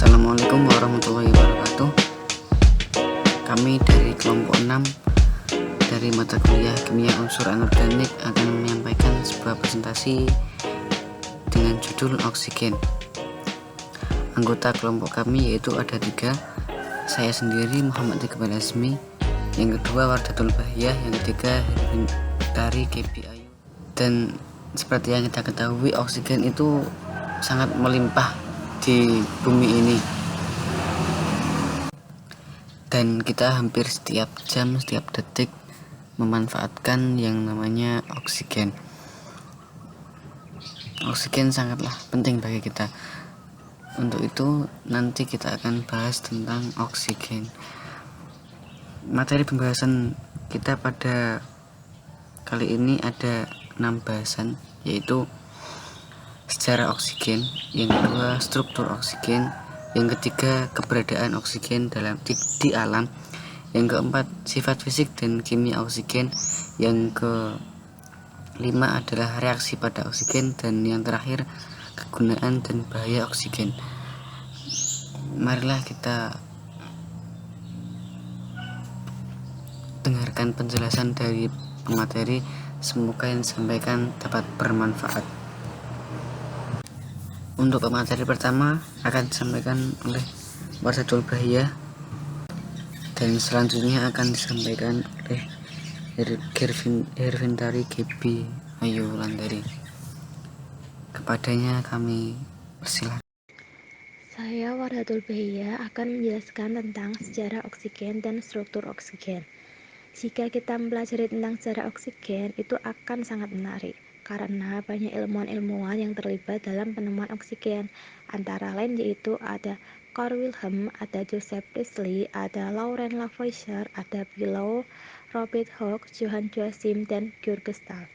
Assalamualaikum warahmatullahi wabarakatuh. Kami dari kelompok 6 dari mata kuliah Kimia Unsur Anorganik akan menyampaikan sebuah presentasi dengan judul oksigen. Anggota kelompok kami yaitu ada 3. Saya sendiri Muhammad Iqbal Azmi, yang kedua Wardatul Bahiyah, yang ketiga dari Kebi Ayu. Dan seperti yang kita ketahui, oksigen itu sangat melimpah di bumi ini, dan kita hampir setiap jam, setiap detik memanfaatkan yang namanya oksigen. Oksigen sangatlah penting bagi kita. Untuk itu nanti kita akan bahas tentang oksigen. Materi pembahasan kita pada kali ini ada 6 bahasan, yaitu sejarah oksigen, yang kedua struktur oksigen, yang ketiga keberadaan oksigen di alam, yang keempat sifat fisik dan kimia oksigen, yang kelima adalah reaksi pada oksigen, dan yang terakhir kegunaan dan bahaya oksigen. Marilah kita dengarkan penjelasan dari pemateri. Semoga yang disampaikan dapat bermanfaat. Untuk pemateri pertama akan disampaikan oleh Wardatul Bahiyah, dan selanjutnya akan disampaikan oleh Hervintari Kebi Ayu Landari. Kepadanya kami persilahkan. Saya Wardatul Bahiyah akan menjelaskan tentang sejarah oksigen dan struktur oksigen. Jika kita mempelajari tentang sejarah oksigen, itu akan sangat menarik karena banyak ilmuwan-ilmuwan yang terlibat dalam penemuan oksigen. Antara lain yaitu ada Carl Wilhelm, ada Joseph Priestley, ada Laurent Lavoisier, ada Bigelow, Robert Hooke, Johann Joachim, dan Georg Stahl.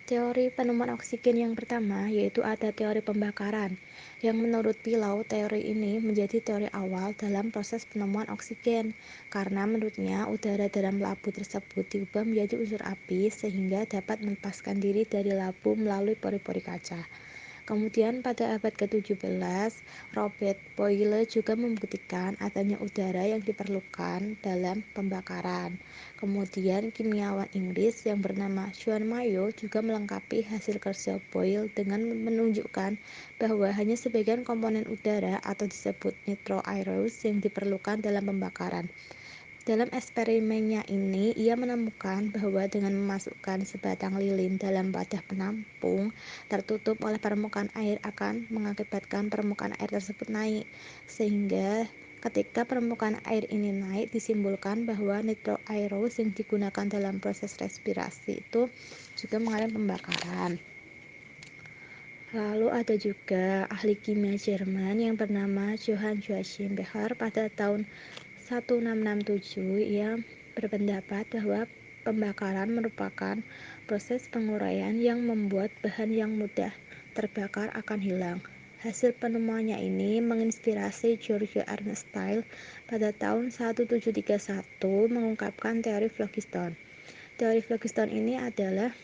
Teori penemuan oksigen yang pertama yaitu ada teori pembakaran, yang menurut Bigelow teori ini menjadi teori awal dalam proses penemuan oksigen, karena menurutnya udara dalam labu tersebut diubah menjadi unsur api sehingga dapat melepaskan diri dari labu melalui pori-pori kaca. Kemudian pada abad ke-17, Robert Boyle juga membuktikan adanya udara yang diperlukan dalam pembakaran. Kemudian kimiawan Inggris yang bernama John Mayo juga melengkapi hasil kerja Boyle dengan menunjukkan bahwa hanya sebagian komponen udara atau disebut nitro-aereus yang diperlukan dalam pembakaran. Dalam eksperimennya ini, ia menemukan bahwa dengan memasukkan sebatang lilin dalam wadah penampung tertutup oleh permukaan air akan mengakibatkan permukaan air tersebut naik, sehingga ketika permukaan air ini naik disimpulkan bahwa nitro-aereus yang digunakan dalam proses respirasi itu juga mengalami pembakaran. Lalu ada juga ahli kimia Jerman yang bernama Johann Joachim Becher pada tahun 1667, ia berpendapat bahwa pembakaran merupakan proses penguraian yang membuat bahan yang mudah terbakar akan hilang. Hasil penemuannya ini menginspirasi Georg Ernst Stahl pada tahun 1731 mengungkapkan teori phlogiston. Teori phlogiston ini adalah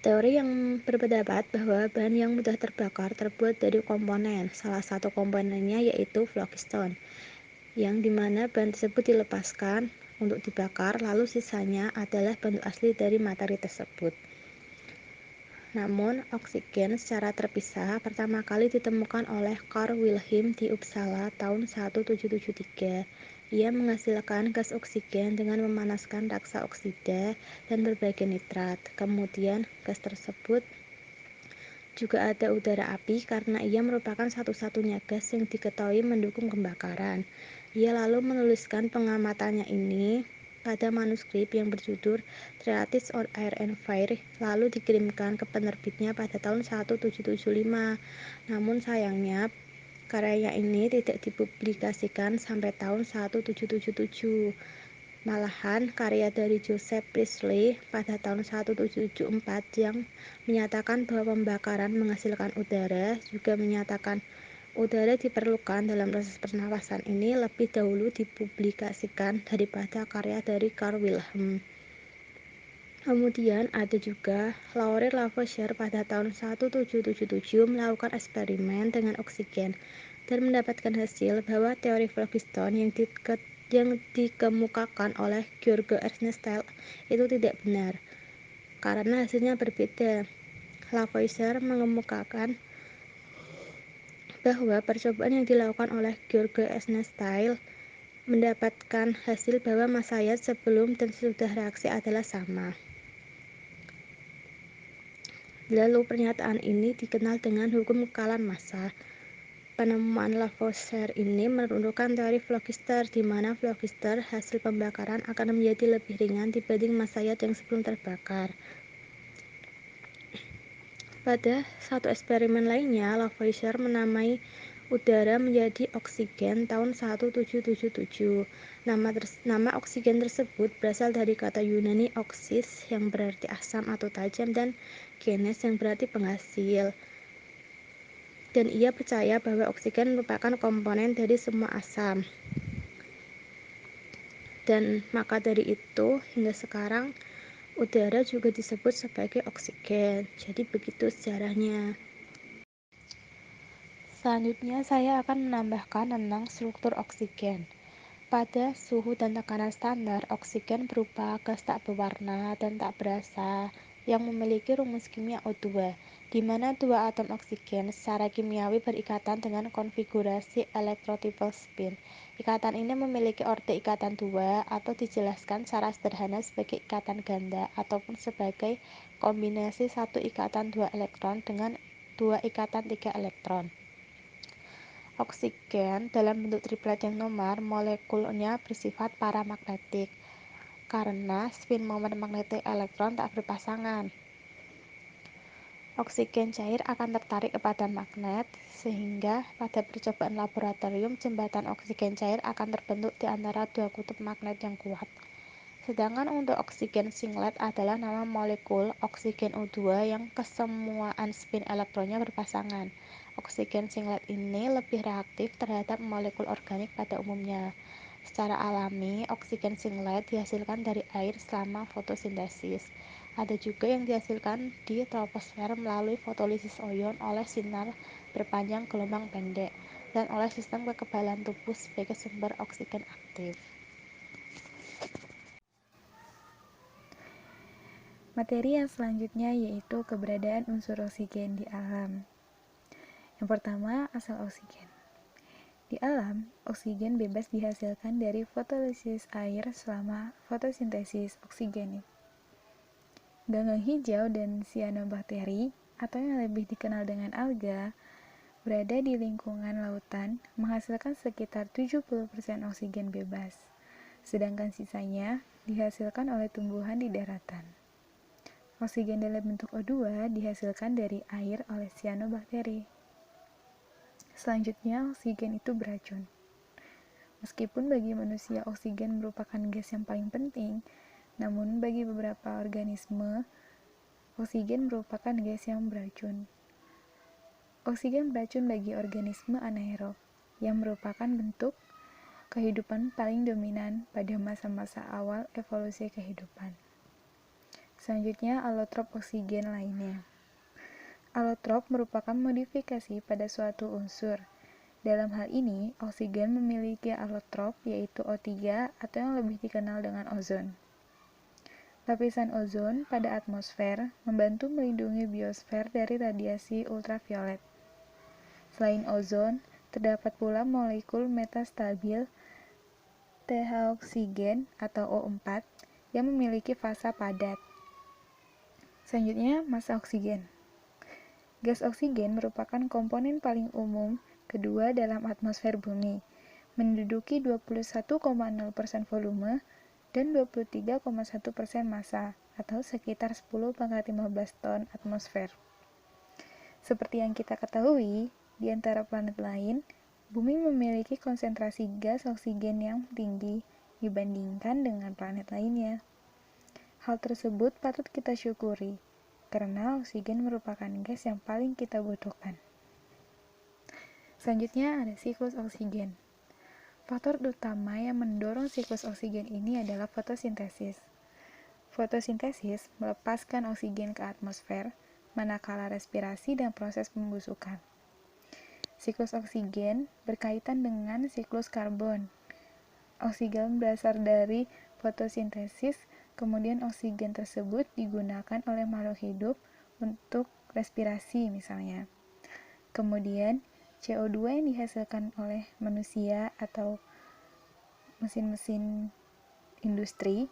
teori yang berpendapat bahwa bahan yang mudah terbakar terbuat dari komponen. Salah satu komponennya yaitu phlogiston, yang dimana bahan tersebut dilepaskan untuk dibakar, lalu sisanya adalah bentuk asli dari materi tersebut. Namun, oksigen secara terpisah pertama kali ditemukan oleh Carl Wilhelm di Uppsala tahun 1773. Ia menghasilkan gas oksigen dengan memanaskan raksa oksida dan berbagai nitrat. Kemudian, gas tersebut juga ada udara api karena ia merupakan satu-satunya gas yang diketahui mendukung pembakaran. Ia lalu menuliskan pengamatannya ini pada manuskrip yang berjudul Treatise on Air and Fire, lalu dikirimkan ke penerbitnya pada tahun 1775. Namun sayangnya karyanya ini tidak dipublikasikan sampai tahun 1777. Malahan karya dari Joseph Priestley pada tahun 1774 yang menyatakan bahwa pembakaran menghasilkan udara juga menyatakan udara diperlukan dalam proses pernafasan ini lebih dahulu dipublikasikan daripada karya dari Carl Wilhelm. Kemudian ada juga Laurent Lavoisier pada tahun 1777 melakukan eksperimen dengan oksigen dan mendapatkan hasil bahwa teori phlogiston yang dikemukakan oleh George Ernest Stahl itu tidak benar karena hasilnya berbeda. Lavoisier mengemukakan bahwa percobaan yang dilakukan oleh George Ernest Stahl mendapatkan hasil bahwa massa ayat sebelum dan sesudah reaksi adalah sama. Lalu pernyataan ini dikenal dengan hukum kekalan massa. Penemuan Lavoisier ini menurunkan teori phlogiston di mana phlogiston hasil pembakaran akan menjadi lebih ringan dibanding massa ayat yang sebelum terbakar. Pada satu eksperimen lainnya, Lavoisier menamai udara menjadi oksigen tahun 1777. Nama oksigen tersebut berasal dari kata Yunani oxys yang berarti asam atau tajam dan genes yang berarti penghasil. Dan ia percaya bahwa oksigen merupakan komponen dari semua asam. Dan maka dari itu, hingga sekarang udara juga disebut sebagai oksigen. Jadi begitu sejarahnya. Selanjutnya saya akan menambahkan tentang struktur oksigen. Pada suhu dan tekanan standar, oksigen berupa gas tak berwarna dan tak berasa yang memiliki rumus kimia O2, di mana dua atom oksigen secara kimiawi berikatan dengan konfigurasi electrotype spin. Ikatan ini memiliki orde ikatan 2 atau dijelaskan secara sederhana sebagai ikatan ganda ataupun sebagai kombinasi satu ikatan 2 elektron dengan dua ikatan 3 elektron. Oksigen dalam bentuk triplet yang nomor molekulnya bersifat paramagnetik karena spin momen magnetik elektron tak berpasangan. Oksigen cair akan tertarik kepada magnet sehingga pada percobaan laboratorium jembatan oksigen cair akan terbentuk di antara dua kutub magnet yang kuat. Sedangkan untuk oksigen singlet adalah nama molekul oksigen O2 yang kesemuaan spin elektronnya berpasangan. Oksigen singlet ini lebih reaktif terhadap molekul organik pada umumnya. Secara alami, oksigen singlet dihasilkan dari air selama fotosintesis. Ada juga yang dihasilkan di troposfer melalui fotolisis ion oleh sinar berpanjang gelombang pendek dan oleh sistem kekebalan tubuh sebagai sumber oksigen aktif. Materi yang selanjutnya yaitu keberadaan unsur oksigen di alam. Yang pertama, asal oksigen. Di alam, oksigen bebas dihasilkan dari fotolisis air selama fotosintesis oksigen. Ganggang hijau dan sianobakteri, atau yang lebih dikenal dengan alga, berada di lingkungan lautan menghasilkan sekitar 70% oksigen bebas, sedangkan sisanya dihasilkan oleh tumbuhan di daratan. Oksigen dalam bentuk O2 dihasilkan dari air oleh sianobakteri. Selanjutnya, oksigen itu beracun. Meskipun bagi manusia oksigen merupakan gas yang paling penting, namun bagi beberapa organisme, oksigen merupakan gas yang beracun. Oksigen beracun bagi organisme anaerob, yang merupakan bentuk kehidupan paling dominan pada masa-masa awal evolusi kehidupan. Selanjutnya, alotrop oksigen lainnya. Alotrop merupakan modifikasi pada suatu unsur. Dalam hal ini, oksigen memiliki alotrop yaitu O3 atau yang lebih dikenal dengan ozon. Lapisan ozon pada atmosfer membantu melindungi biosfer dari radiasi ultraviolet. Selain ozon, terdapat pula molekul metastabil TH-oksigen atau O4 yang memiliki fasa padat. Selanjutnya, massa oksigen. Gas oksigen merupakan komponen paling umum kedua dalam atmosfer bumi, menduduki 21,0% volume dan 23,1% massa, atau sekitar 10⁻15 ton atmosfer. Seperti yang kita ketahui, di antara planet lain, bumi memiliki konsentrasi gas oksigen yang tinggi dibandingkan dengan planet lainnya. Hal tersebut patut kita syukuri, karena oksigen merupakan gas yang paling kita butuhkan. Selanjutnya ada siklus oksigen. Faktor utama yang mendorong siklus oksigen ini adalah fotosintesis. Fotosintesis melepaskan oksigen ke atmosfer, manakala respirasi dan proses pembusukan. Siklus oksigen berkaitan dengan siklus karbon. Oksigen berasal dari fotosintesis, kemudian oksigen tersebut digunakan oleh makhluk hidup untuk respirasi misalnya. Kemudian CO2 yang dihasilkan oleh manusia atau mesin-mesin industri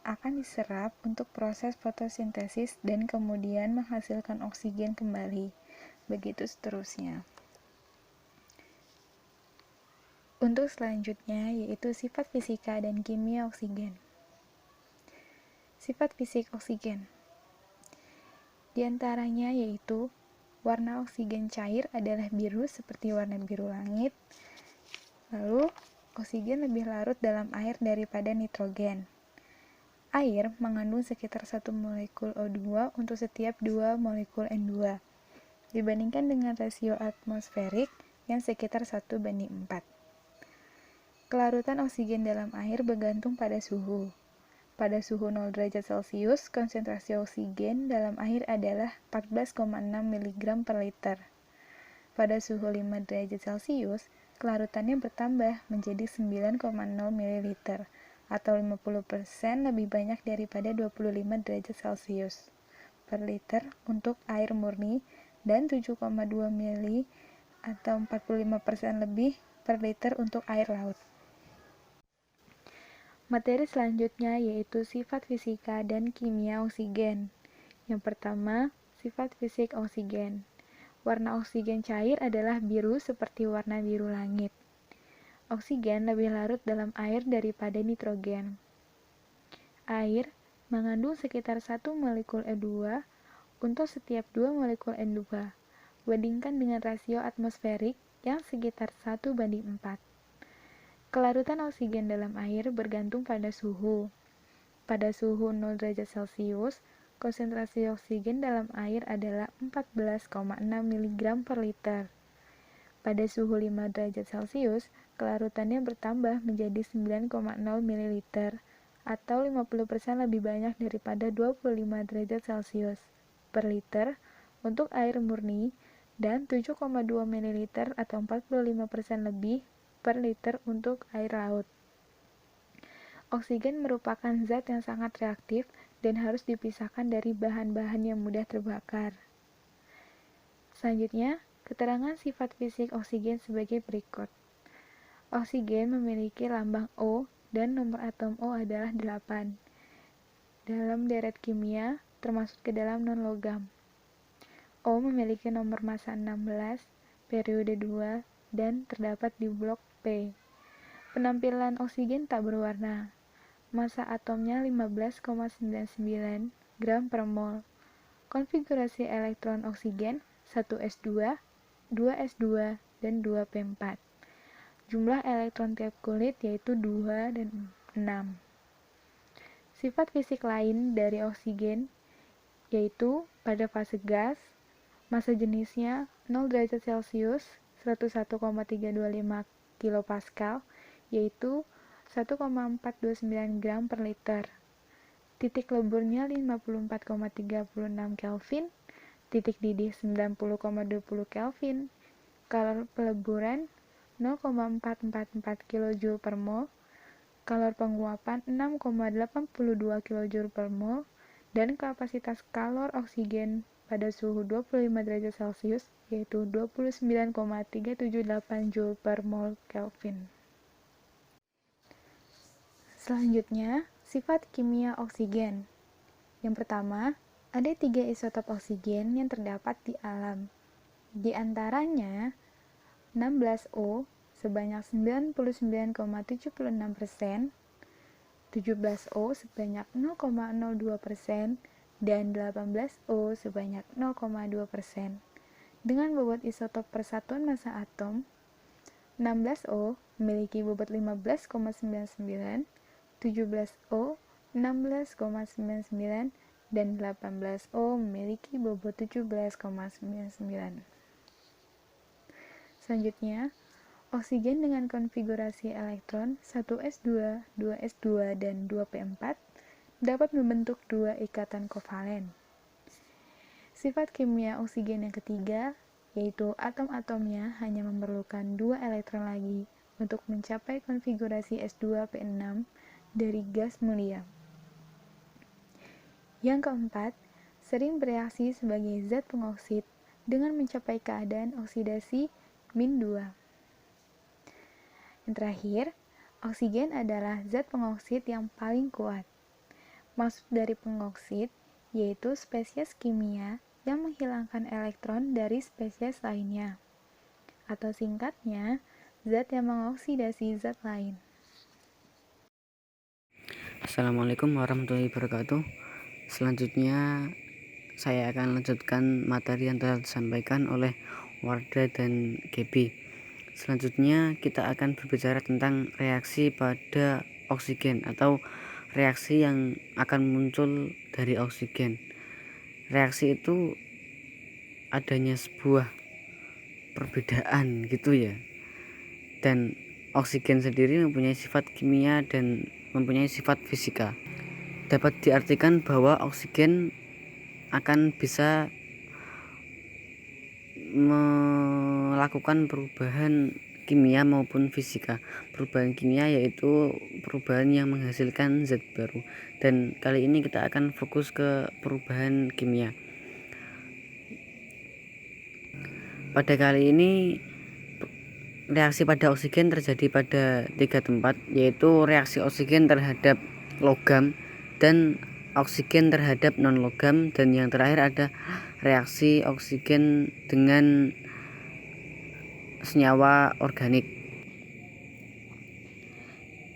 akan diserap untuk proses fotosintesis dan kemudian menghasilkan oksigen kembali. Begitu seterusnya. Untuk selanjutnya yaitu sifat fisika dan kimia oksigen. Sifat fisik oksigen. Di antaranya yaitu warna oksigen cair adalah biru seperti warna biru langit. Lalu, oksigen lebih larut dalam air daripada nitrogen. Air mengandung sekitar 1 molekul O2 untuk setiap 2 molekul N2, dibandingkan dengan rasio atmosferik yang sekitar 1:4. Kelarutan oksigen dalam air bergantung pada suhu. Pada suhu 0 derajat Celcius, konsentrasi oksigen dalam air adalah 14,6 mg per liter. Pada suhu 5 derajat Celcius, kelarutannya bertambah menjadi 9,0 ml, atau 50% lebih banyak daripada 25 derajat Celcius per liter untuk air murni dan 7,2 ml atau 45% lebih per liter untuk air laut. Materi selanjutnya yaitu sifat fisika dan kimia oksigen. Yang pertama, sifat fisik oksigen. Warna oksigen cair adalah biru seperti warna biru langit. Oksigen lebih larut dalam air daripada nitrogen. Air mengandung sekitar 1 molekul E2 untuk setiap 2 molekul N2, bandingkan dengan rasio atmosferik yang sekitar 1:4. Kelarutan oksigen dalam air bergantung pada suhu. Pada suhu 0 derajat Celcius, konsentrasi oksigen dalam air adalah 14,6 mg per liter. Pada suhu 5 derajat Celcius, kelarutannya bertambah menjadi 9,0 ml atau 50% lebih banyak daripada 25 derajat Celcius per liter untuk air murni dan 7,2 ml atau 45% lebih per liter untuk air laut. Oksigen merupakan zat yang sangat reaktif dan harus dipisahkan dari bahan-bahan yang mudah terbakar. Selanjutnya, keterangan sifat fisik oksigen sebagai berikut. Oksigen memiliki lambang O dan nomor atom O adalah 8. Dalam deret kimia, termasuk ke dalam non-logam. O memiliki nomor massa 16, periode 2, dan terdapat di blok P. Penampilan oksigen tak berwarna. Massa atomnya 15,99 gram per mol. Konfigurasi elektron oksigen 1s2, 2s2, dan 2p4. Jumlah elektron tiap kulit yaitu 2 dan 6. Sifat fisik lain dari oksigen yaitu pada fase gas, massa jenisnya 0 derajat Celcius 101,325 kPa, yaitu 1,429 gram per liter. Titik leburnya 54,36 Kelvin, titik didih 90,20 Kelvin, kalor peleburan 0,444 kJ per mol, kalor penguapan 6,82 kJ per mol, dan kapasitas kalor oksigen pada suhu 25 derajat Celcius yaitu 29,378 Joule per mol Kelvin. Selanjutnya, sifat kimia oksigen. Yang pertama, ada 3 isotop oksigen yang terdapat di alam. Di antaranya 16O sebanyak 99,76%, 17O sebanyak 0,02%, dan 18O sebanyak 0,2%. Dengan bobot isotop persatuan massa atom, 16O memiliki bobot 15,99, 17O 16,99, dan 18O memiliki bobot 17,99. Selanjutnya, oksigen dengan konfigurasi elektron 1s2, 2s2, dan 2p4 dapat membentuk dua ikatan kovalen. Sifat kimia oksigen yang ketiga, yaitu atom-atomnya hanya memerlukan 2 elektron lagi untuk mencapai konfigurasi S2P6 dari gas mulia. Yang keempat, sering bereaksi sebagai zat pengoksid dengan mencapai keadaan oksidasi -2. Yang terakhir, oksigen adalah zat pengoksid yang paling kuat. Maksud dari pengoksid yaitu spesies kimia yang menghilangkan elektron dari spesies lainnya. Atau singkatnya, zat yang mengoksidasi zat lain. Assalamualaikum warahmatullahi wabarakatuh. Selanjutnya saya akan lanjutkan materi yang telah disampaikan oleh Wardah dan Gaby. Selanjutnya kita akan berbicara tentang reaksi pada oksigen atau reaksi yang akan muncul dari oksigen. Reaksi itu adanya sebuah perbedaan gitu ya. Dan oksigen sendiri mempunyai sifat kimia dan mempunyai sifat fisika. Dapat diartikan bahwa oksigen akan bisa melakukan perubahan kimia maupun fisika. Perubahan kimia yaitu perubahan yang menghasilkan zat baru, dan kali ini kita akan fokus ke perubahan kimia. Pada kali ini reaksi pada oksigen terjadi pada 3 tempat, yaitu reaksi oksigen terhadap logam dan oksigen terhadap non-logam, dan yang terakhir ada reaksi oksigen dengan senyawa organik.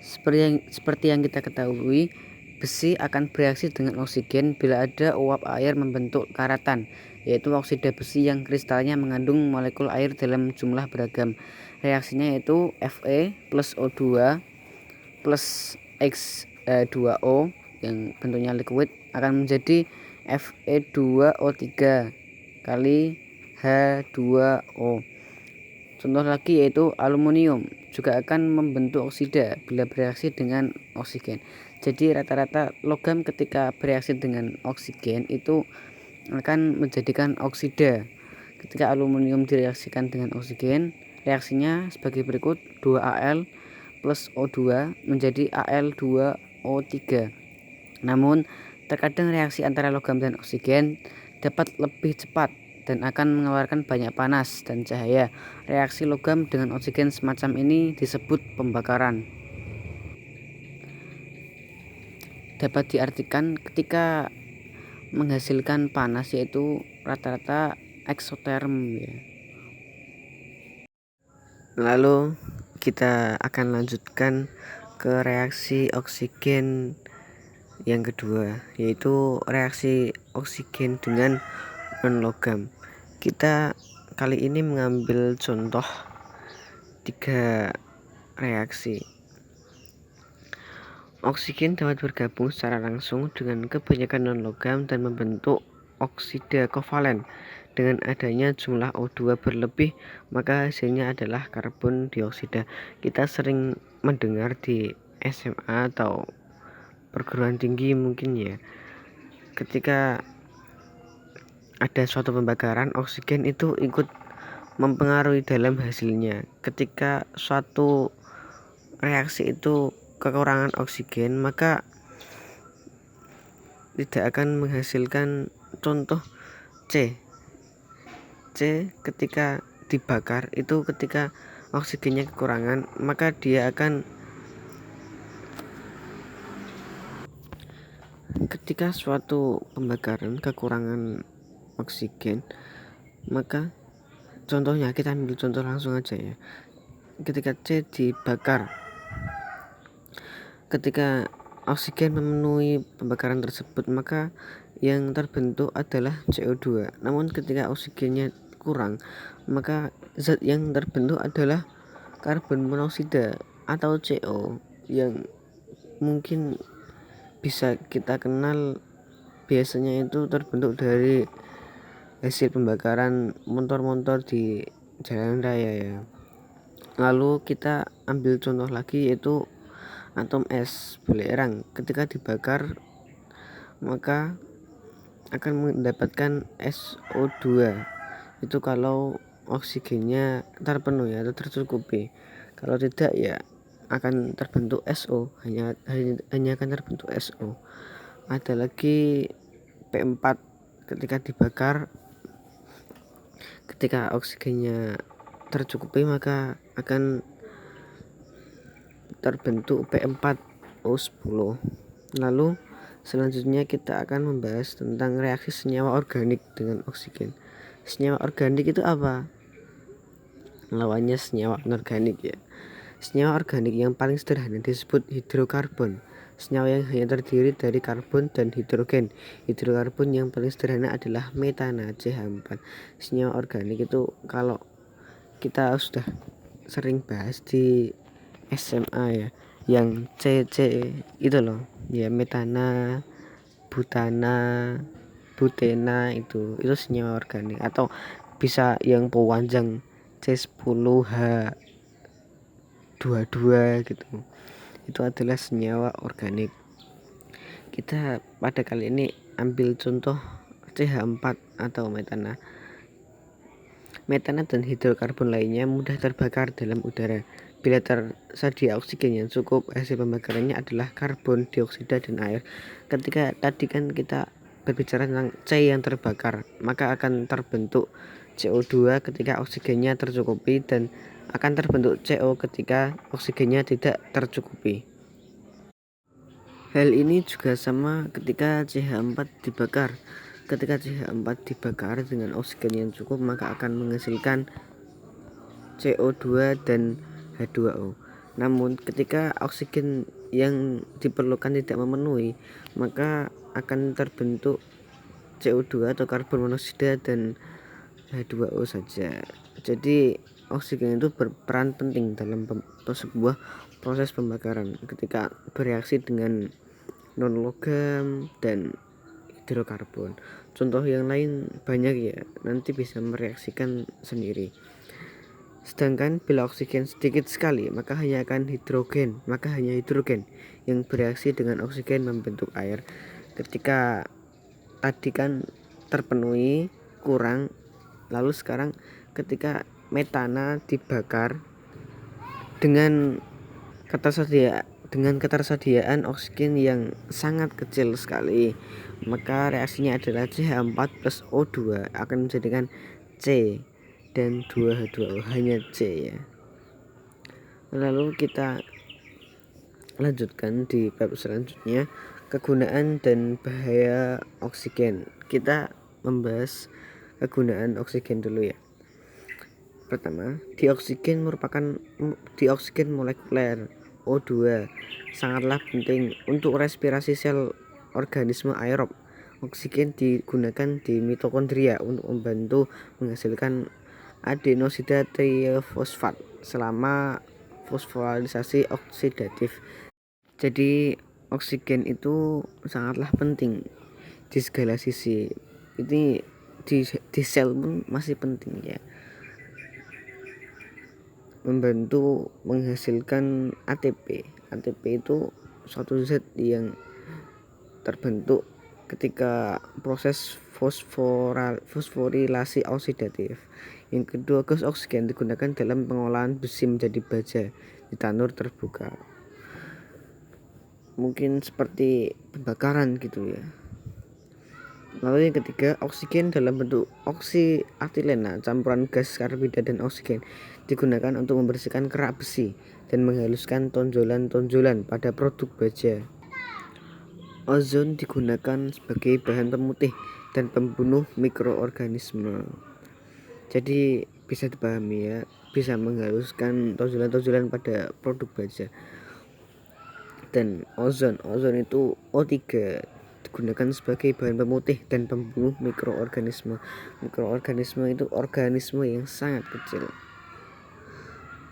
Seperti yang kita ketahui, besi akan bereaksi dengan oksigen bila ada uap air membentuk karatan, yaitu oksida besi yang kristalnya mengandung molekul air dalam jumlah beragam. Reaksinya yaitu Fe plus O2 plus H2O yang bentuknya liquid akan menjadi Fe2O3 kali H2O. Contoh lagi yaitu aluminium juga akan membentuk oksida bila bereaksi dengan oksigen. Jadi rata-rata logam ketika bereaksi dengan oksigen itu akan menjadikan oksida. Ketika aluminium direaksikan dengan oksigen, reaksinya sebagai berikut: 2Al plus O2 menjadi Al2O3. Namun, terkadang reaksi antara logam dan oksigen dapat lebih cepat dan akan mengeluarkan banyak panas dan cahaya. Reaksi logam dengan oksigen semacam ini disebut pembakaran. Dapat diartikan ketika menghasilkan panas, yaitu rata-rata eksoterm ya. Lalu kita akan lanjutkan ke reaksi oksigen yang kedua, yaitu reaksi oksigen dengan non-logam. Kita kali ini mengambil contoh 3 reaksi. Oksigen dapat bergabung secara langsung dengan kebanyakan non-logam dan membentuk oksida kovalen. Dengan adanya jumlah O2 berlebih, maka hasilnya adalah karbon dioksida. Kita sering mendengar di SMA atau perguruan tinggi mungkin ya, ketika ada suatu pembakaran, oksigen itu ikut mempengaruhi dalam hasilnya. Ketika suatu reaksi itu kekurangan oksigen, maka tidak akan menghasilkan. Contoh C ketika dibakar itu, ketika oksigennya kekurangan, maka dia akan, ketika suatu pembakaran kekurangan oksigen, maka contohnya kita ambil contoh langsung aja ya. Ketika C dibakar, ketika oksigen memenuhi pembakaran tersebut, maka yang terbentuk adalah CO2. Namun ketika oksigennya kurang, maka zat yang terbentuk adalah karbon monoksida atau CO, yang mungkin bisa kita kenal biasanya itu terbentuk dari hasil pembakaran motor-motor di jalan raya ya. Lalu kita ambil contoh lagi yaitu atom es belerang. Ketika dibakar, maka akan mendapatkan SO2. Itu kalau oksigennya terpenuhi atau tercukupi. Kalau tidak ya akan terbentuk SO, hanya akan terbentuk SO. Ada lagi P4 ketika dibakar, ketika oksigennya tercukupi maka akan terbentuk P4O10. Lalu selanjutnya kita akan membahas tentang reaksi senyawa organik dengan oksigen. Senyawa organik itu apa? Lawannya senyawa anorganik ya. Senyawa organik yang paling sederhana disebut hidrokarbon. Senyawa yang hanya terdiri dari karbon dan hidrogen. Hidrokarbon yang paling sederhana adalah metana CH4. Senyawa organik itu kalau kita sudah sering bahas di SMA ya, yang CC itu loh ya, metana, butana, butena itu senyawa organik. Atau bisa yang pewanjang C10H22 gitu, itu adalah senyawa organik. Kita pada kali ini ambil contoh CH4 atau metana. Metana dan hidrokarbon lainnya mudah terbakar dalam udara. Bila tersedia oksigen yang cukup, hasil pembakarannya adalah karbon dioksida dan air. Ketika tadi kan kita berbicara tentang C yang terbakar, maka akan terbentuk CO2 ketika oksigennya tercukupi, dan akan terbentuk CO ketika oksigennya tidak tercukupi. Hal ini juga sama ketika CH4 dibakar. Ketika CH4 dibakar dengan oksigen yang cukup, maka akan menghasilkan CO2 dan H2O. Namun ketika oksigen yang diperlukan tidak memenuhi, maka akan terbentuk CO2 atau karbon monoksida dan H2O saja. Jadi oksigen itu berperan penting dalam sebuah proses pembakaran ketika bereaksi dengan non-logam dan hidrokarbon. Contoh yang lain banyak ya, nanti bisa mereaksikan sendiri. Sedangkan bila oksigen sedikit sekali, maka hanya hidrogen yang bereaksi dengan oksigen membentuk air. Ketika tadi kan terpenuhi, kurang, lalu sekarang ketika metana dibakar dengan ketersediaan oksigen yang sangat kecil sekali, maka reaksinya adalah CH4 plus O2 akan menjadikan C dan 2H2O, hanya C ya. Lalu kita lanjutkan di bab selanjutnya, kegunaan dan bahaya oksigen. Kita membahas kegunaan oksigen dulu ya. Pertama, dioksigen molekuler O2 sangatlah penting untuk respirasi sel organisme aerob. Oksigen digunakan di mitokondria untuk membantu menghasilkan adenosida trifosfat selama fosforilisasi oksidatif. Jadi oksigen itu sangatlah penting di segala sisi. Ini di sel pun masih penting ya, membantu menghasilkan ATP. ATP itu suatu zat yang terbentuk ketika proses fosforilasi oksidatif. Yang kedua, gas oksigen digunakan dalam pengolahan besi menjadi baja di tanur terbuka. Mungkin seperti pembakaran gitu ya. Lalu yang ketiga, oksigen dalam bentuk oksiatilena, campuran gas karbida dan oksigen, digunakan untuk membersihkan kerak besi dan menghaluskan tonjolan-tonjolan pada produk baja. Ozon digunakan sebagai bahan pemutih dan pembunuh mikroorganisme. Jadi bisa dipahami ya, bisa menghaluskan tonjolan-tonjolan pada produk baja. Dan ozon itu O3, digunakan sebagai bahan pemutih dan pembunuh mikroorganisme. Mikroorganisme itu organisme yang sangat kecil.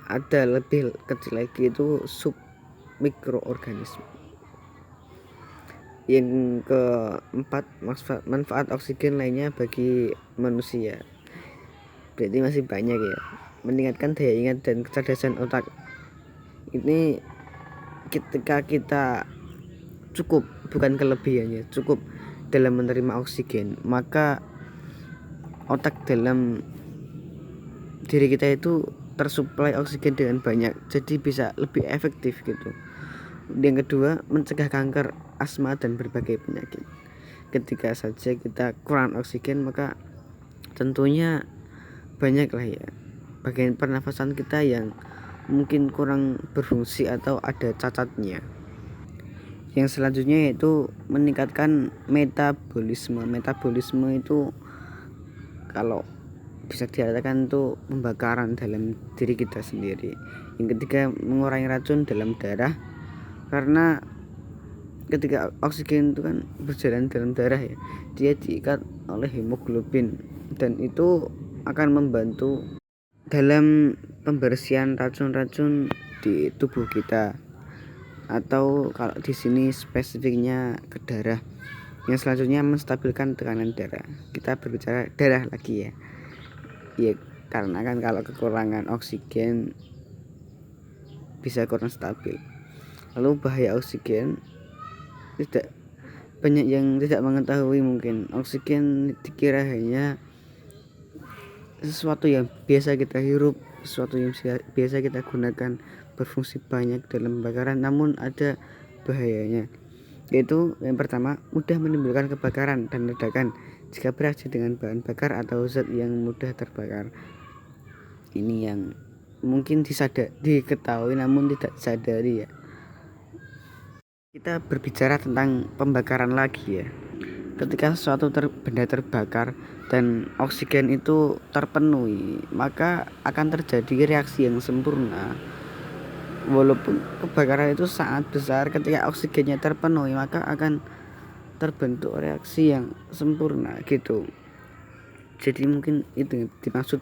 Ada lebih kecil lagi, itu sub mikroorganisme. Yang keempat, manfaat oksigen lainnya bagi manusia. Berarti masih banyak ya. Meningkatkan daya ingat dan kecerdasan otak. Ini ketika kita cukup, bukan kelebihannya, cukup dalam menerima oksigen, maka otak dalam diri kita itu tersuplai oksigen dengan banyak, jadi bisa lebih efektif gitu. Yang kedua, mencegah kanker, asma, dan berbagai penyakit. Ketika saja kita kurang oksigen, maka tentunya banyak lah ya bagian pernafasan kita yang mungkin kurang berfungsi atau ada cacatnya. Yang selanjutnya yaitu meningkatkan metabolisme. Metabolisme itu kalau bisa dikatakan itu pembakaran dalam diri kita sendiri. Yang ketiga, mengurangi racun dalam darah, karena ketika oksigen itu kan berjalan dalam darah ya, dia diikat oleh hemoglobin dan itu akan membantu dalam pembersihan racun-racun di tubuh kita, atau kalau di sini spesifiknya ke darah. Yang selanjutnya, menstabilkan tekanan darah. Kita berbicara darah lagi ya. Ya, karena kan kalau kekurangan oksigen bisa kurang stabil. Lalu bahaya oksigen, tidak banyak yang tidak mengetahui. Mungkin oksigen dikira hanya sesuatu yang biasa kita hirup, sesuatu yang biasa kita gunakan, berfungsi banyak dalam pembakaran, namun ada bahayanya, yaitu yang pertama, mudah menimbulkan kebakaran dan ledakan jika bereaksi dengan bahan bakar atau zat yang mudah terbakar. Ini yang mungkin diketahui namun tidak disadari ya. Kita berbicara tentang pembakaran lagi ya. Ketika sesuatu benda terbakar dan oksigen itu terpenuhi, maka akan terjadi reaksi yang sempurna. Walaupun kebakaran itu sangat besar, ketika oksigennya terpenuhi maka akan terbentuk reaksi yang sempurna gitu. Jadi mungkin itu dimaksud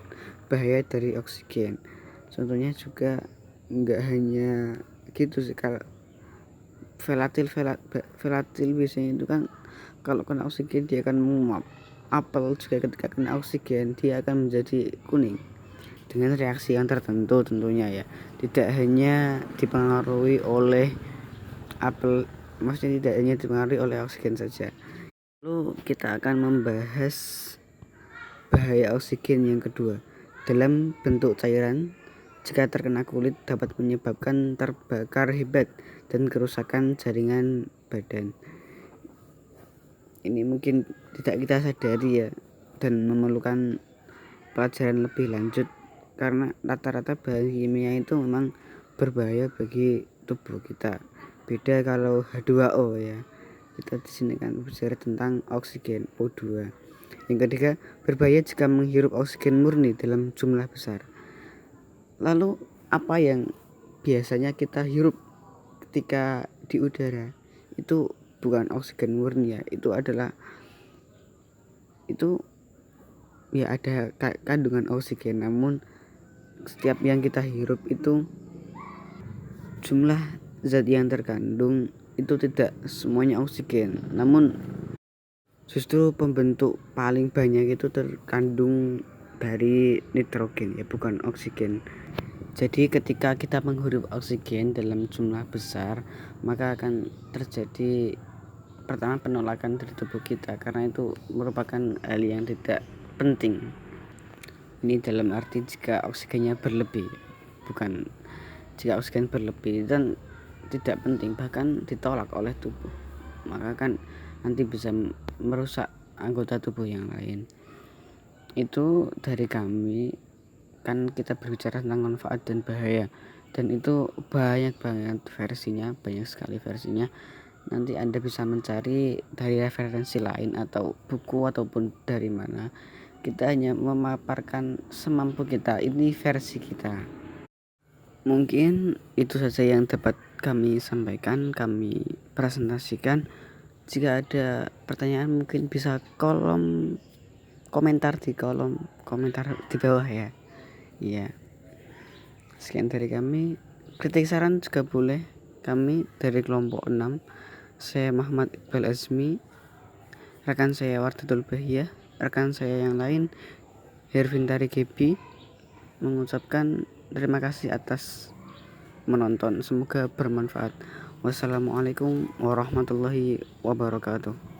bahaya dari oksigen. Contohnya juga nggak hanya gitu sih, kalau volatil biasanya itu kan kalau kena oksigen dia akan menguap. Apel juga ketika kena oksigen dia akan menjadi kuning dengan reaksi yang tertentu tentunya ya. Tidak hanya dipengaruhi oleh apel, maksudnya tidak hanya dipengaruhi oleh oksigen saja. Lalu kita akan membahas bahaya oksigen yang kedua. Dalam bentuk cairan, jika terkena kulit dapat menyebabkan terbakar hebat dan kerusakan jaringan badan. Ini mungkin tidak kita sadari ya, dan memerlukan pelajaran lebih lanjut, karena rata-rata bahan kimia itu memang berbahaya bagi tubuh kita. Beda kalau H2O ya. Kita di sini kan bicara tentang oksigen O2. Yang ketiga, berbahaya jika menghirup oksigen murni dalam jumlah besar. Lalu apa yang biasanya kita hirup ketika di udara? Itu bukan oksigen murni ya, itu ya ada kandungan oksigen, namun setiap yang kita hirup itu jumlah zat yang terkandung itu tidak semuanya oksigen, namun justru pembentuk paling banyak itu terkandung dari nitrogen ya, bukan oksigen. Jadi ketika kita menghirup oksigen dalam jumlah besar, maka akan terjadi pertama penolakan dari tubuh kita, karena itu merupakan hal yang tidak penting. Ini dalam arti jika oksigennya berlebih, bukan jika oksigen berlebih dan tidak penting, bahkan ditolak oleh tubuh, maka kan nanti bisa merusak anggota tubuh yang lain. Itu dari kami, kan kita berbicara tentang manfaat dan bahaya, dan itu banyak banget versinya, banyak sekali versinya. Nanti Anda bisa mencari dari referensi lain atau buku ataupun dari mana. Kita hanya memaparkan semampu kita, ini versi kita. Mungkin itu saja yang dapat kami sampaikan, kami presentasikan. Jika ada pertanyaan mungkin bisa komentar di kolom komentar di bawah ya. Iya. Sekian dari kami. Kritik saran juga boleh. Kami dari kelompok 6. Saya Muhammad Iqbal Azmi. Rekan saya Wardatul Bahiyah. Rekan saya yang lain Hervintari Gebi mengucapkan terima kasih atas menonton. Semoga bermanfaat. Wassalamualaikum warahmatullahi wabarakatuh.